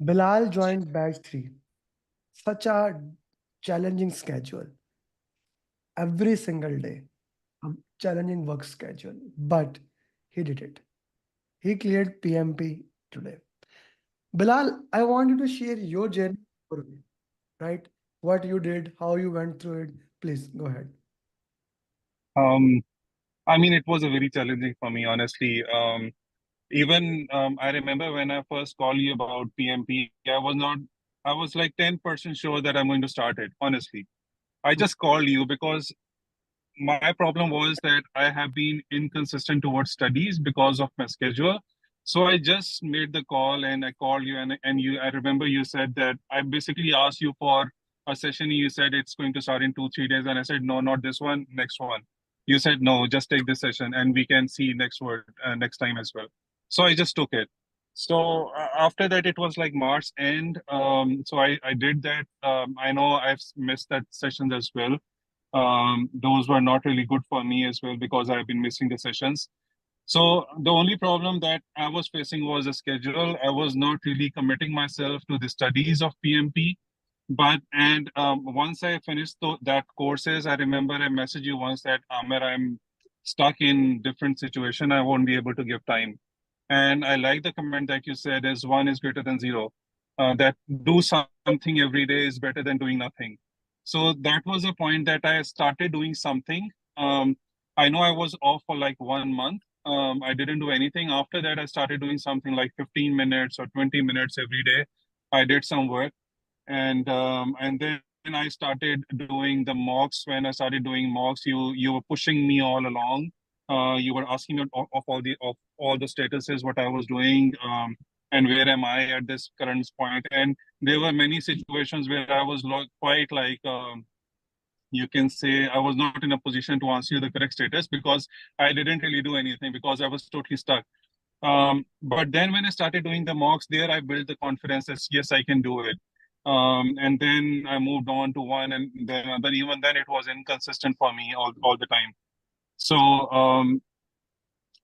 Bilal joined batch 3. Such a challenging schedule every single day, a challenging work schedule, but he did it. He cleared PMP today. Bilal, I want you to share your journey, right? What you did, how you went through it. Please go ahead. Um, I mean, it was a very challenging for me, honestly. Even I remember when I first called you about PMP, I was like 10% sure that I'm going to start it, honestly. I just called you because my problem was that I have been inconsistent towards studies because of my schedule. So I just made the call and I called you I remember you said that I basically asked you for a session. You said it's going to start in 2, 3 days. And I said, no, not this one, next one. You said, no, just take this session and we can see next time as well. So I just took it. So after that, it was like March end. So I did that. I know I've missed that sessions as well. Those were not really good for me as well because I've been missing the sessions. So the only problem that I was facing was a schedule. I was not really committing myself to the studies of PMP. But once I finished that courses, I remember I messaged you once that Amir, I'm stuck in different situation. I won't be able to give time. And I like the comment that you said is one is greater than zero. That do something every day is better than doing nothing. So that was a point that I started doing something. I know I was off for like 1 month. I didn't do anything. After that, I started doing something like 15 minutes or 20 minutes every day. I did some work, and then I started doing the mocks. When I started doing mocks, you were pushing me all along. You were asking me of all the statuses, what I was doing, and where am I at this current point. And there were many situations where I was quite like. You can say I was not in a position to answer you the correct status because I didn't really do anything because I was totally stuck. But then when I started doing the mocks there, I built the confidence that yes, I can do it. And then I moved on to one, and then another. Even then, it was inconsistent for me all the time. So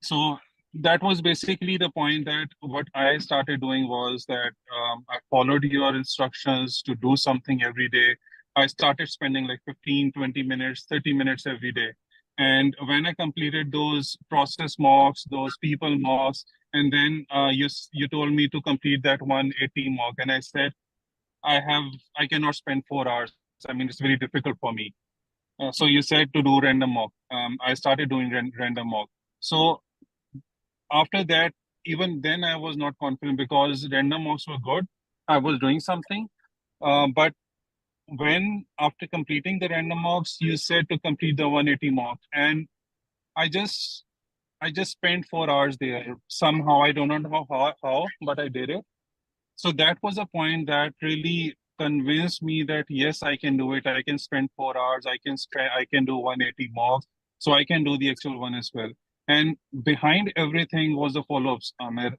so that was basically the point that what I started doing was that I followed your instructions to do something every day. I started spending like 15, 20 minutes, 30 minutes every day. And when I completed those process mocks, those people mocks, and then you told me to complete that 180 mock, and I said I cannot spend 4 hours. I mean, it's very difficult for me. So you said to do random mock. I started doing random mock. So after that, even then I was not confident because random mocks were good. I was doing something. But when after completing the random mocks, you said to complete the 180 mock. And I just I just spent 4 hours there. Somehow I don't know how, but I did it. So that was a point that really convinced me that yes, I can do it. I can spend 4 hours. I can do 180 mocks. So I can do the actual one as well. And behind everything was the follow-ups, Amir.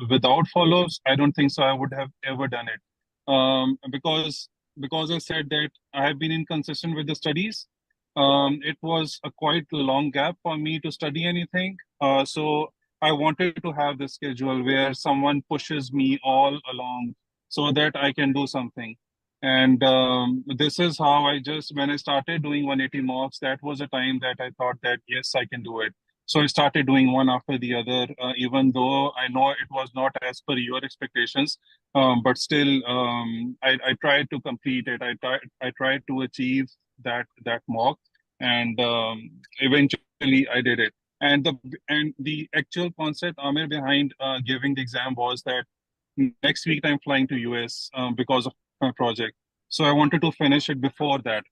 Without follow-ups, I don't think so I would have ever done it. Because I said that I have been inconsistent with the studies. It was a quite long gap for me to study anything. So I wanted to have the schedule where someone pushes me all along so that I can do something. And this is how when I started doing 180 mocks, that was a time that I thought that, yes, I can do it. So I started doing one after the other, even though I know it was not as per your expectations, but still, I tried to complete it. I tried to achieve that mock, and eventually I did it. And the actual concept, Amir, behind giving the exam was that next week I'm flying to US because of my project. So I wanted to finish it before that.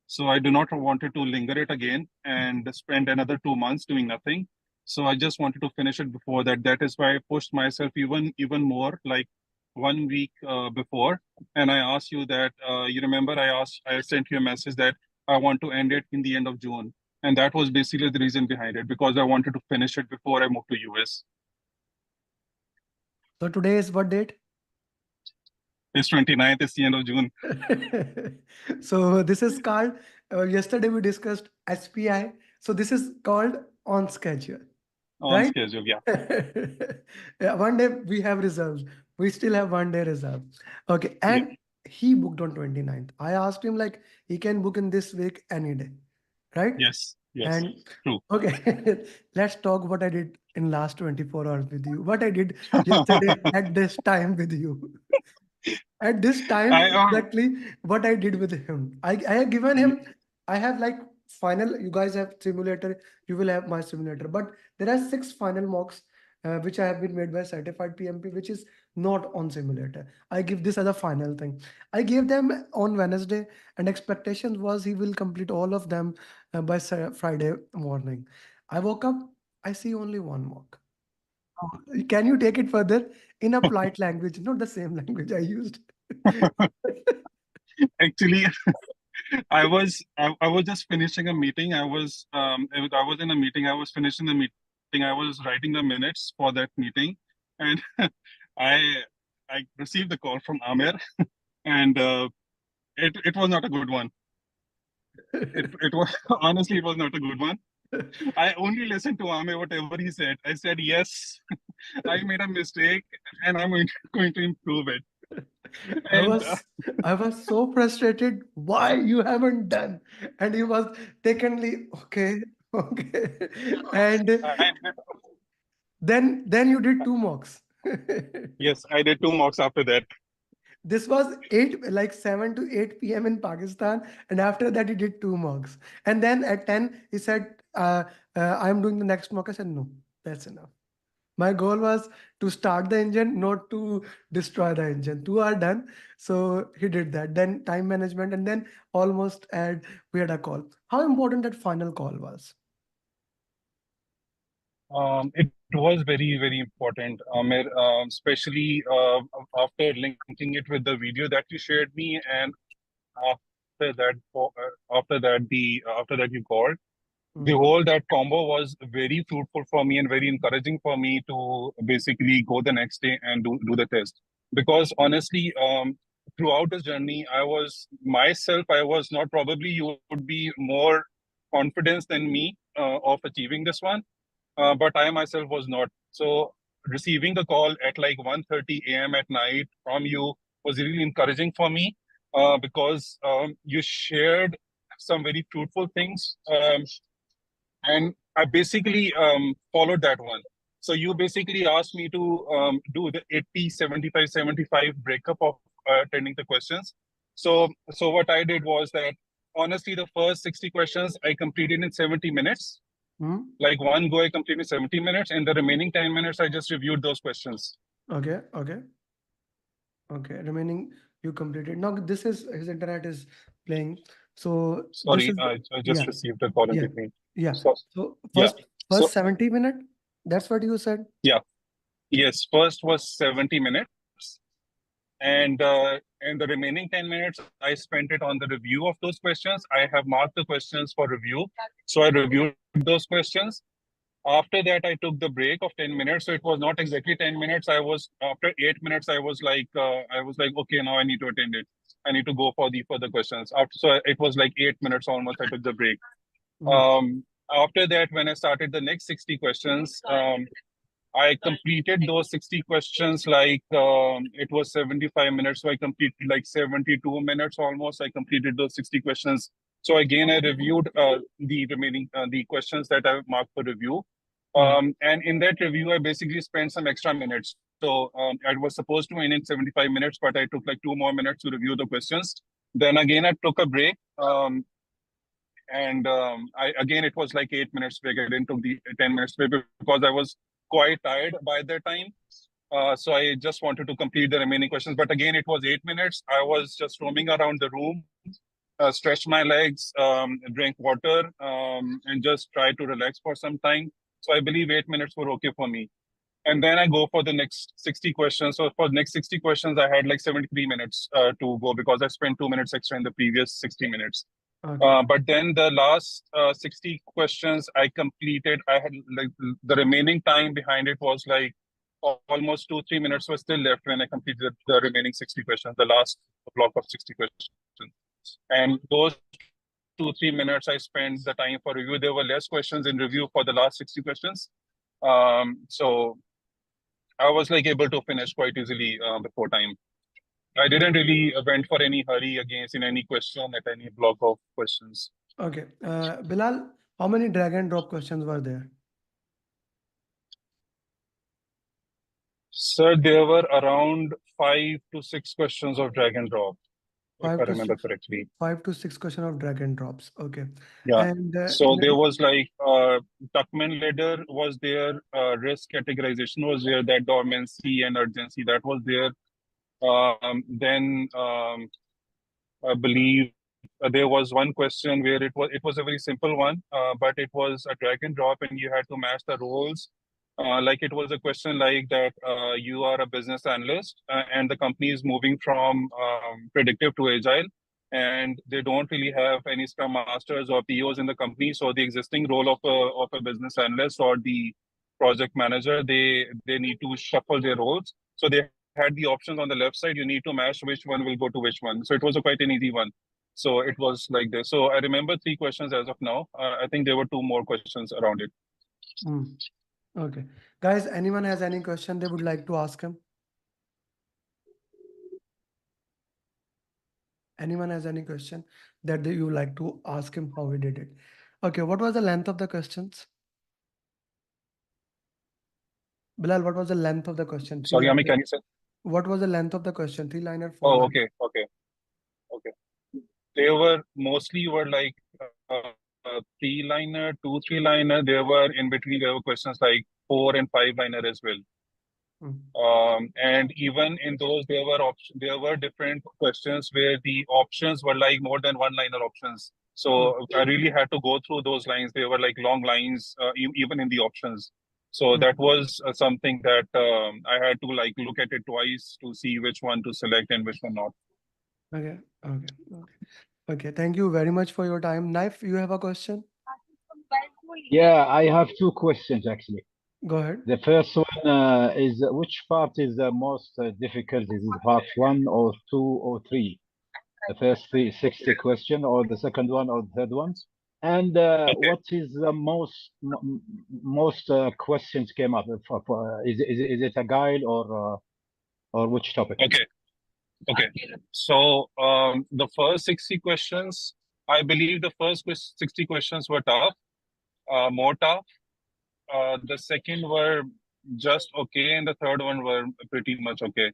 So I do not wanted to linger it again and spend another 2 months doing nothing. So I just wanted to finish it before that. That is why I pushed myself even more, like 1 week before. And I asked you that you remember I sent you a message that I want to end it in the end of June. And that was basically the reason behind it because I wanted to finish it before I moved to US. So today is what date? It's 29th, it's the end of June. So this is called, yesterday we discussed SPI. So this is called on schedule. On right? schedule. Yeah. Yeah, one day we have reserves. We still have one day reserve. Okay, Yeah. and he booked on 29th. I asked him like he can book in this week any day, right? Yes. Yes. And True. okay, let's talk what I did in last 24 hours with you. What I did yesterday at this time with you. At this time I exactly what I did with him. I have given yeah. him, I have like final, you guys have simulator, you will have my simulator, but there are six final mocks which I have been made by certified PMP, which is not on simulator. I give this as a final thing. I gave them on Wednesday, and expectations was he will complete all of them by Friday morning. I woke up, I see only one mock. Can you take it further in a polite language, not the same language I used? Actually, I was just finishing a meeting. I was in a meeting. I was finishing the meeting. I was writing the minutes for that meeting, and I I received the call from Amir, and it was not a good one. It was honestly, it was not a good one. I only listened to Amir whatever he said. I said yes, I made a mistake, and I'm going to improve it. I And was I was so frustrated. Why you haven't done? And he was takenly okay, okay. And I then you did two mocks. yes, I did two mocks after that. This was 7 to 8 p.m. in Pakistan, and after that he did two mocks. And then at 10 he said, "I'm doing the next mock." I said, "No, that's enough." My goal was to start the engine, not to destroy the engine. Two are done. So he did that. Then time management, and then almost we had a call. How important that final call was? It was very, very important, Amir, especially after linking it with the video that you shared me, and after that, after that you called. The Mm, whole that combo was very fruitful for me and very encouraging for me to basically go the next day and do the test. Because honestly, throughout this journey, I was not, probably you would be more confidence than me of achieving this one, but I myself was not. So receiving the call at like 1:30 a.m. at night from you was really encouraging for me, because you shared some very fruitful things, and I basically followed that one. So you basically asked me to do the 80, 75, 75 breakup of attending the questions. So what I did was that, honestly, the first 60 questions I completed in 70 minutes. mm, Like one go, I completed 70 minutes, and the remaining 10 minutes, I just reviewed those questions. okay, okay, okay. Remaining you completed. Now this is his internet is playing. So this Sorry, is I just yeah, received a call in yeah, between. yeah. So, So yeah. first So, 70 minute. That's what you said. yeah. Yes, first was 70 minutes. And the remaining 10 minutes, I spent it on the review of those questions. I have marked the questions for review. So I reviewed those questions. After that, I took the break of 10 minutes. So it was not exactly 10 minutes. After 8 minutes, I was like, okay, now I need to attend it. I need to go for the further questions. So it was like 8 minutes almost. I took the break. Mm, After that, when I started the next 60 questions, I completed those 60 questions like it was 75 minutes. So I completed like 72 minutes almost. I completed those 60 questions. So again, I reviewed the remaining the questions that I marked for review. mm. And in that review, I basically spent some extra minutes. So I was supposed to end in 75 minutes, but I took like 2 more minutes to review the questions. Then again, I took a break. And I again, it was like 8 minutes break. I didn't took the 10 minutes break because I was quite tired by that time. So I just wanted to complete the remaining questions. But again, it was 8 minutes. I was just roaming around the room, stretch my legs, drink water, and just try to relax for some time. So I believe 8 minutes were okay for me. And then I go for the next 60 questions. So for the next 60 questions, I had like 73 minutes to go because I spent 2 minutes extra in the previous 60 minutes. Okay. But then the last 60 questions I completed, I had like the remaining time behind it was like almost 2, 3 minutes were still left when I completed the remaining 60 questions, the last block of 60 questions. And those 2, 3 minutes I spent the time for review. There were less questions in review for the last 60 questions. So I was like able to finish quite easily before time. I didn't really went for any hurry against in any question at any block of questions. Okay. Bilal, how many drag and drop questions were there? Sir, there were around 5 to 6 questions of drag and drop, if I Five to remember six, correctly. 5 to 6 question of drag and drops. Okay. Yeah. And So there was like Tuckman ladder was there, risk categorization was there, that dormancy and urgency that was there. Then I believe there was one question where it was a very simple one, but it was a drag and drop, and you had to match the roles. Like it was a question like that: you are a business analyst, and the company is moving from predictive to agile, and they don't really have any Scrum Masters or POs in the company. So the existing role of a business analyst or the project manager, they need to shuffle their roles. So they had the options on the left side. You need to match which one will go to which one. So it was a quite an easy one. So it was like this. So I remember 3 questions as of now. I think there were 2 more questions around it. okay. Guys, anyone has any question they would like to ask him? Anyone has any question that you like to ask him how he did it? Okay, what was the length of the questions? Bilal, what was the length of the question? Three Sorry, Ami, liner. can you say? What was the length of the question? 3 liner, four Oh, liner? okay, okay, okay. They were mostly were like 3 liner, 2 3 liner. There were in between. There were questions like 4 and 5 liner as well. And even in those, there were different questions where the options were like more than one-liner options. So I really had to go through those lines. They were like long lines, even in the options. So that was something that I had to like look at it twice to see which one to select and which one not. Okay, okay, okay. Okay, thank you very much for your time. Knife, you have a question? Yeah, I have 2 questions actually. Go ahead. The first one is which part is the most difficult? Is it part 1 or 2 or 3? The first 60 question, or the second one, or the third one? And Okay. what is the most questions came up? Is it a guide or which topic? Okay. Okay. So the first 60 questions, I believe the first 60 questions were tough, more tough. The second were just okay, and the third one were pretty much okay.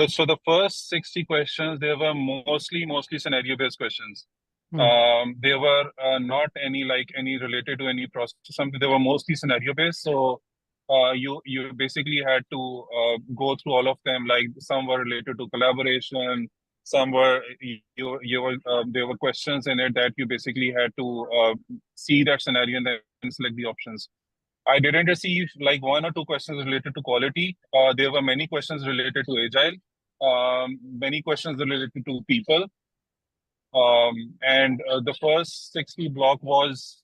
So the first 60 questions, they were mostly scenario-based questions. They were not any related to any process. Something they were mostly scenario-based. So you basically had to go through all of them. Like some were related to collaboration, some were you were there were questions in it that you basically had to see that scenario and then select the options. I didn't receive like 1 or 2 questions related to quality. There were many questions related to agile, many questions related to people. And the first 60 block was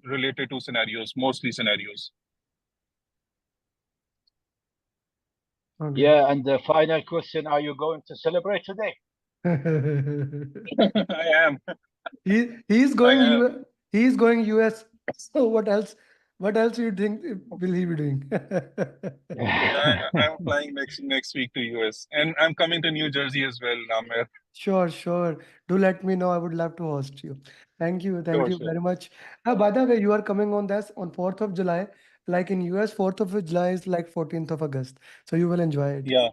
related to scenarios, mostly scenarios. Okay. Yeah, and the final question: are you going to celebrate today? I am. He's I going am. he's going US. So what else? What else you think will he be doing? Yeah, I'm flying next week to US, and I'm coming to New Jersey as well, Amir. Sure, sure. Do let me know. I would love to host you. Thank you. Thank Sure, you sure. very much. By the way, you are coming on this on 4th of July. Like in US, 4th of July is like 14th of August. So you will enjoy it. Yeah.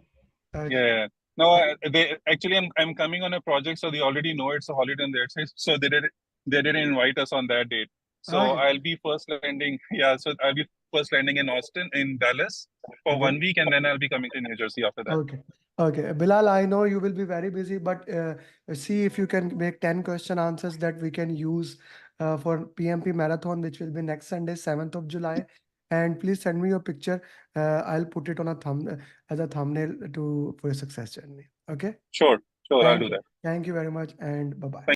Okay. Yeah. No, they actually I'm coming on a project, so they already know it's a holiday on their side. So they didn't invite us on that date. So Okay. I'll be first landing. Yeah, so I'll be first landing in Austin, in Dallas for Okay. 1 week, and then I'll be coming to New Jersey after that. Okay. Okay. Bilal, I know you will be very busy, but see if you can make 10 question answers that we can use for PMP marathon, which will be next Sunday, 7th of July. And please send me your picture. I'll put it on a as a thumbnail for a success journey. Okay. Sure, I'll Thank do you. that. Thank you very much and bye bye. Thank